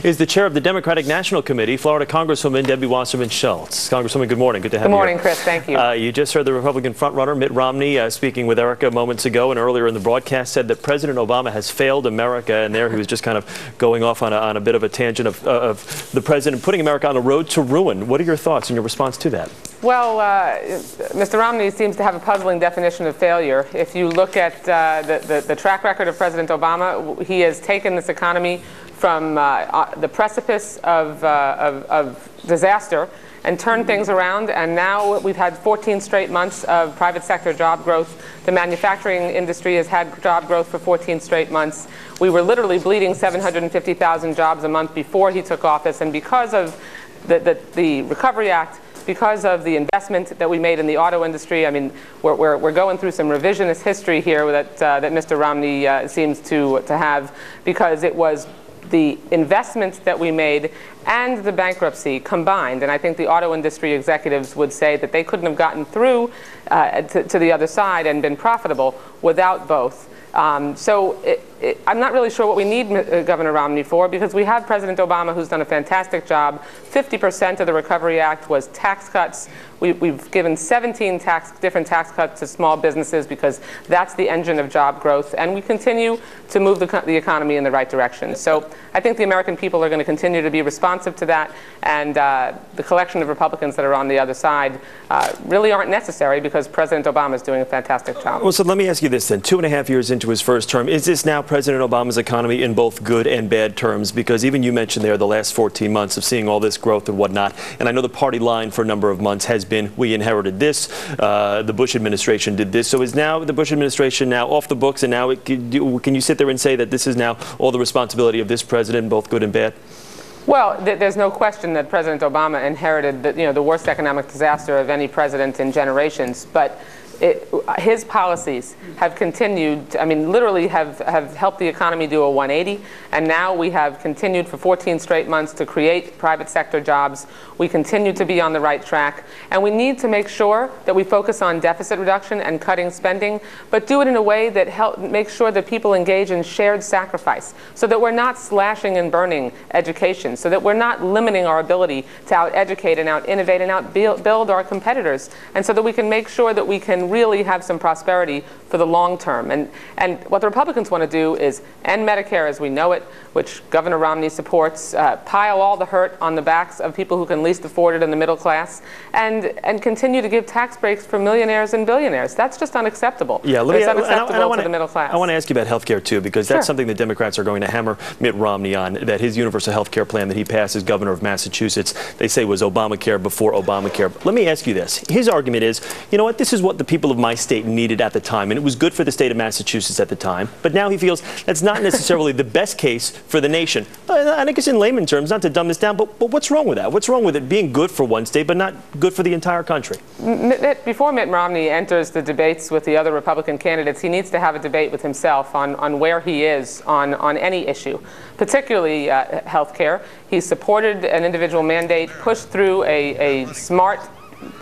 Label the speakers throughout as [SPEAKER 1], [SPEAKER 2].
[SPEAKER 1] Is the chair of the Democratic National Committee, Florida Congresswoman Debbie Wasserman Schultz. Congresswoman, good morning. Good to have you.
[SPEAKER 2] Good morning, Chris. Thank you.
[SPEAKER 1] You just heard the Republican frontrunner Mitt Romney speaking with Erica moments ago, and earlier in the broadcast said that President Obama has failed America, and there he was just kind of going off on a bit of a tangent of the president putting America on a road to ruin. What are your thoughts and your response to that?
[SPEAKER 2] Well, Mr. Romney seems to have a puzzling definition of failure. If you look at the track record of President Obama, he has taken this economy from the precipice of disaster and turned things around, and now we've had 14 straight months of private sector job growth. The manufacturing industry has had job growth for 14 straight months. We were literally bleeding 750,000 jobs a month before he took office, and because of the Recovery Act, because of the investment that we made in the auto industry, I mean, we're going through some revisionist history here that Mr. Romney seems to have, because it was the investments that we made and the bankruptcy combined. And I think the auto industry executives would say that they couldn't have gotten through to the other side and been profitable without both. So I'm not really sure what we need Governor Romney for, because we have President Obama, who's done a fantastic job. 50% of the Recovery Act was tax cuts. We've given 17 different tax cuts to small businesses, because that's the engine of job growth, and we continue to move the economy in the right direction. So I think the American people are going to continue to be responsive to that, and the collection of Republicans that are on the other side really aren't necessary, because President Obama is doing a fantastic job.
[SPEAKER 1] Well, so let me ask you this then. 2.5 years into his first term, is this now President Obama's economy in both good and bad terms? Because even you mentioned there the last 14 months of seeing all this growth and whatnot, and I know the party line for a number of months has been, we inherited this, the Bush administration did this. So is now the Bush administration now off the books, and now can you sit there and say that this is now all the responsibility of this president, both good and bad?
[SPEAKER 2] Well, there's no question that President Obama inherited the worst economic disaster of any president in generations, but his policies have continued, I mean, literally have helped the economy do a 180, and now we have continued for 14 straight months to create private sector jobs. We continue to be on the right track, and we need to make sure that we focus on deficit reduction and cutting spending, but do it in a way that makes sure that people engage in shared sacrifice, so that we're not slashing and burning education, so that we're not limiting our ability to out-educate and out-innovate and out-build our competitors, and so that we can make sure that we can really have some prosperity for the long term. And what the Republicans want to do is end Medicare as we know it, which Governor Romney supports, pile all the hurt on the backs of people who can least afford it in the middle class, and continue to give tax breaks for millionaires and billionaires. That's just unacceptable. Yeah, it's unacceptable to the middle class.
[SPEAKER 1] I want to ask you about health care too, because that's something that Democrats are going to hammer Mitt Romney on, that his universal health care plan that he passed as governor of Massachusetts, they say was Obamacare before Obamacare. Let me ask you this. His argument is, you know what, this is what the people of my state needed at the time, and it was good for the state of Massachusetts at the time, but now he feels that's not necessarily the best case for the nation. And I guess in layman terms, not to dumb this down, but what's wrong with that? What's wrong with it being good for one state but not good for the entire country?
[SPEAKER 2] Before Mitt Romney enters the debates with the other Republican candidates, he needs to have a debate with himself on where he is on any issue, particularly health care. He supported an individual mandate, pushed through a smart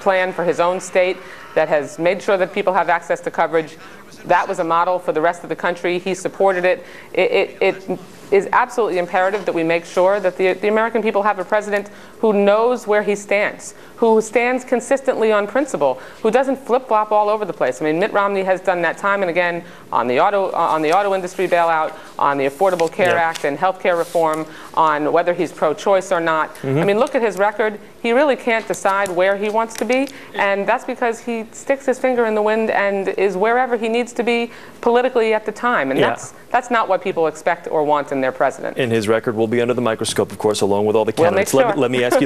[SPEAKER 2] plan for his own state that has made sure that people have access to coverage. That was a model for the rest of the country. He supported it. It is absolutely imperative that we make sure that the American people have a president who knows where he stands, who stands consistently on principle, who doesn't flip-flop all over the place. I mean, Mitt Romney has done that time and again on the auto industry bailout, on the Affordable Care Act and health care reform, on whether he's pro-choice or not. I mean, look at his record. He really can't decide where he wants to be, and that's because he sticks his finger in the wind and is wherever he needs to be politically at the time. And that's not what people expect or want in their president.
[SPEAKER 1] And his record will be under the microscope, of course, along with all the candidates.
[SPEAKER 2] We'll make sure.
[SPEAKER 1] Let me ask you